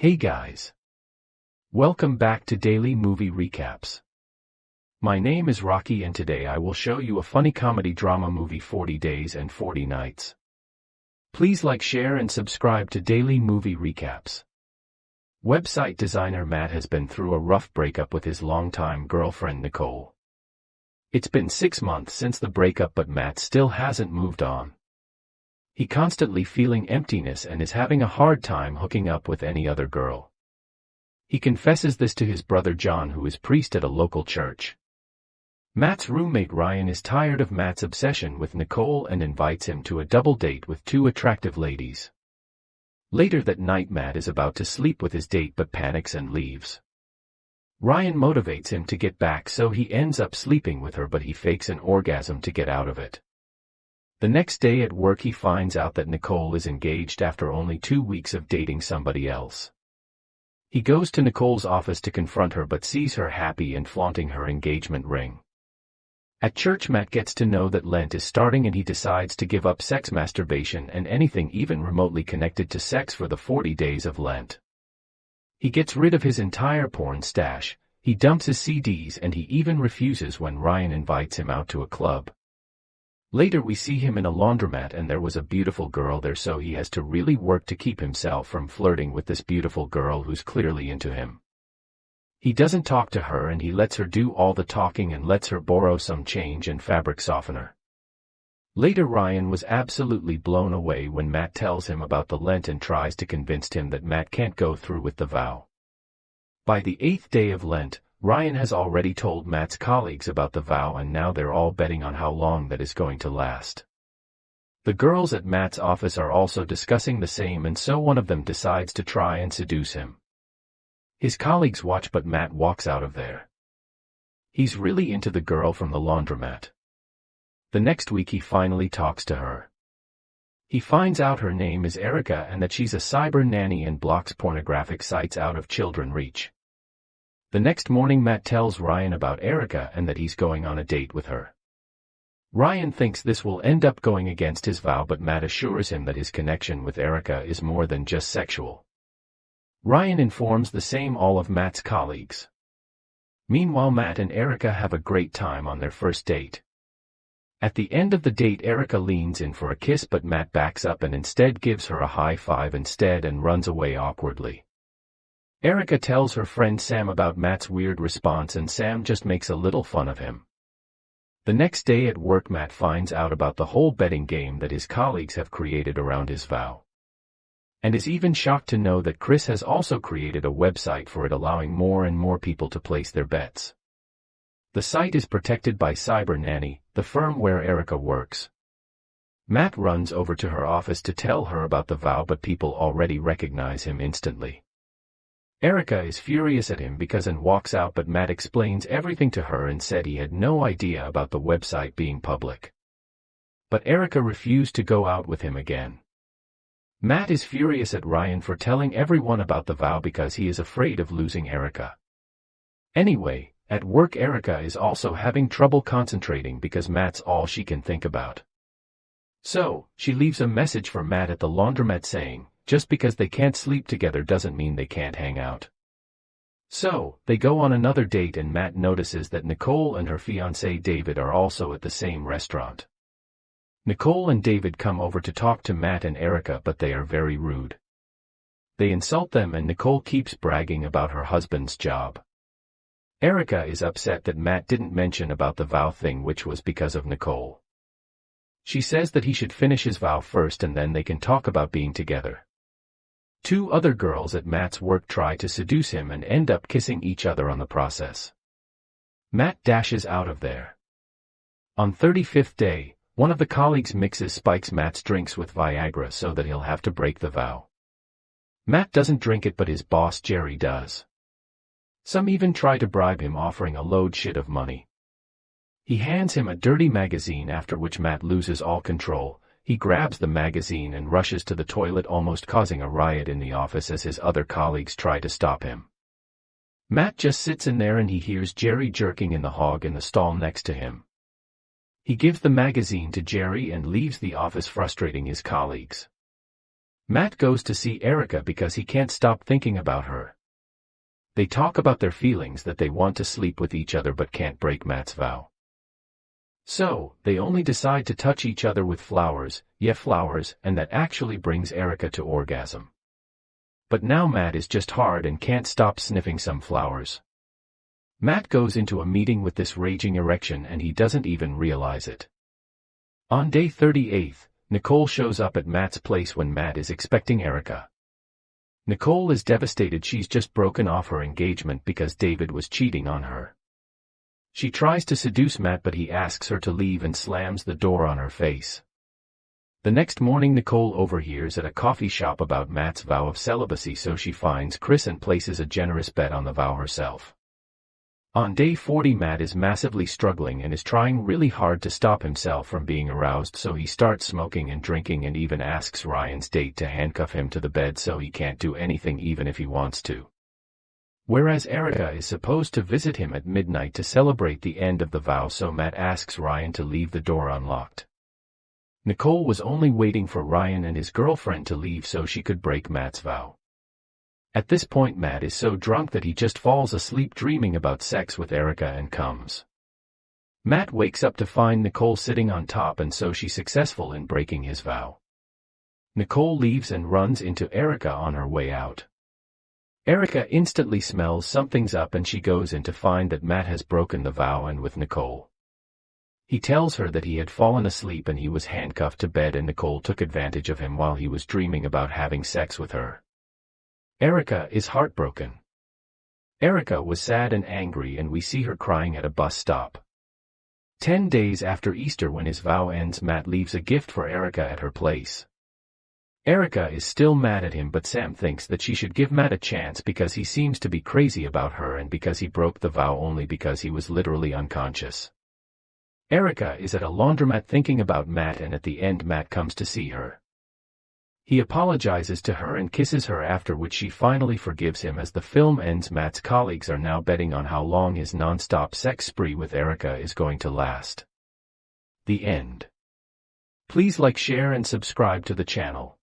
Hey guys! Welcome back to Daily Movie Recaps. My name is Rocky and today I will show you a funny comedy drama movie 40 Days and 40 Nights. Please like, share and subscribe to Daily Movie Recaps. Website designer Matt has been through a rough breakup with his longtime girlfriend Nicole. It's been 6 months since the breakup but Matt still hasn't moved on. He constantly feeling emptiness and is having a hard time hooking up with any other girl. He confesses this to his brother John, who is priest at a local church. Matt's roommate Ryan is tired of Matt's obsession with Nicole and invites him to a double date with 2 attractive ladies. Later that night Matt is about to sleep with his date but panics and leaves. Ryan motivates him to get back, so he ends up sleeping with her, but he fakes an orgasm to get out of it. The next day at work he finds out that Nicole is engaged after only 2 weeks of dating somebody else. He goes to Nicole's office to confront her but sees her happy and flaunting her engagement ring. At church Matt gets to know that Lent is starting and he decides to give up sex, masturbation and anything even remotely connected to sex for the 40 days of Lent. He gets rid of his entire porn stash, he dumps his CDs and he even refuses when Ryan invites him out to a club. Later we see him in a laundromat and there was a beautiful girl there, so he has to really work to keep himself from flirting with this beautiful girl who's clearly into him. He doesn't talk to her and he lets her do all the talking and lets her borrow some change and fabric softener. Later Ryan was absolutely blown away when Matt tells him about the Lent and tries to convince him that Matt can't go through with the vow. By the 8th day of Lent, Ryan has already told Matt's colleagues about the vow and now they're all betting on how long that is going to last. The girls at Matt's office are also discussing the same, and so one of them decides to try and seduce him. His colleagues watch but Matt walks out of there. He's really into the girl from the laundromat. The next week he finally talks to her. He finds out her name is Erica and that she's a cyber nanny and blocks pornographic sites out of children's reach. The next morning Matt tells Ryan about Erica and that he's going on a date with her. Ryan thinks this will end up going against his vow but Matt assures him that his connection with Erica is more than just sexual. Ryan informs the same all of Matt's colleagues. Meanwhile Matt and Erica have a great time on their first date. At the end of the date Erica leans in for a kiss but Matt backs up and instead gives her a high five instead and runs away awkwardly. Erica tells her friend Sam about Matt's weird response and Sam just makes a little fun of him. The next day at work Matt finds out about the whole betting game that his colleagues have created around his vow. And is even shocked to know that Chris has also created a website for it, allowing more and more people to place their bets. The site is protected by Cyber Nanny, the firm where Erica works. Matt runs over to her office to tell her about the vow but people already recognize him instantly. Erica is furious at him and walks out but Matt explains everything to her and said he had no idea about the website being public. But Erica refused to go out with him again. Matt is furious at Ryan for telling everyone about the vow because he is afraid of losing Erica. Anyway, at work Erica is also having trouble concentrating because Matt's all she can think about. So, she leaves a message for Matt at the laundromat saying, just because they can't sleep together doesn't mean they can't hang out. So, they go on another date and Matt notices that Nicole and her fiancé David are also at the same restaurant. Nicole and David come over to talk to Matt and Erica but they are very rude. They insult them and Nicole keeps bragging about her husband's job. Erica is upset that Matt didn't mention about the vow thing, which was because of Nicole. She says that he should finish his vow first and then they can talk about being together. 2 other girls at Matt's work try to seduce him and end up kissing each other on the process. Matt dashes out of there. On 35th day, one of the colleagues spikes Matt's drinks with Viagra so that he'll have to break the vow. Matt doesn't drink it but his boss Jerry does. Some even try to bribe him, offering a load of money. He hands him a dirty magazine, after which Matt loses all control. He grabs the magazine and rushes to the toilet, almost causing a riot in the office as his other colleagues try to stop him. Matt just sits in there and he hears Jerry jerking in the hog in the stall next to him. He gives the magazine to Jerry and leaves the office, frustrating his colleagues. Matt goes to see Erica because he can't stop thinking about her. They talk about their feelings that they want to sleep with each other but can't break Matt's vow. So, they only decide to touch each other with flowers, flowers, and that actually brings Erica to orgasm. But now Matt is just hard and can't stop sniffing some flowers. Matt goes into a meeting with this raging erection and he doesn't even realize it. On day 38, Nicole shows up at Matt's place when Matt is expecting Erica. Nicole is devastated. She's just broken off her engagement because David was cheating on her. She tries to seduce Matt but he asks her to leave and slams the door on her face. The next morning Nicole overhears at a coffee shop about Matt's vow of celibacy, so she finds Chris and places a generous bet on the vow herself. On day 40 Matt is massively struggling and is trying really hard to stop himself from being aroused, so he starts smoking and drinking and even asks Ryan's date to handcuff him to the bed so he can't do anything even if he wants to. Whereas Erica is supposed to visit him at midnight to celebrate the end of the vow, so Matt asks Ryan to leave the door unlocked. Nicole was only waiting for Ryan and his girlfriend to leave so she could break Matt's vow. At this point Matt is so drunk that he just falls asleep dreaming about sex with Erica and comes. Matt wakes up to find Nicole sitting on top, and so she's successful in breaking his vow. Nicole leaves and runs into Erica on her way out. Erica instantly smells something's up and she goes in to find that Matt has broken the vow and with Nicole. He tells her that he had fallen asleep and he was handcuffed to bed and Nicole took advantage of him while he was dreaming about having sex with her. Erica is heartbroken. Erica was sad and angry and we see her crying at a bus stop. 10 days after Easter, when his vow ends, Matt leaves a gift for Erica at her place. Erica is still mad at him but Sam thinks that she should give Matt a chance because he seems to be crazy about her and because he broke the vow only because he was literally unconscious. Erica is at a laundromat thinking about Matt and at the end Matt comes to see her. He apologizes to her and kisses her, after which she finally forgives him. As the film ends, Matt's colleagues are now betting on how long his non-stop sex spree with Erica is going to last. The end. Please like, share and subscribe to the channel.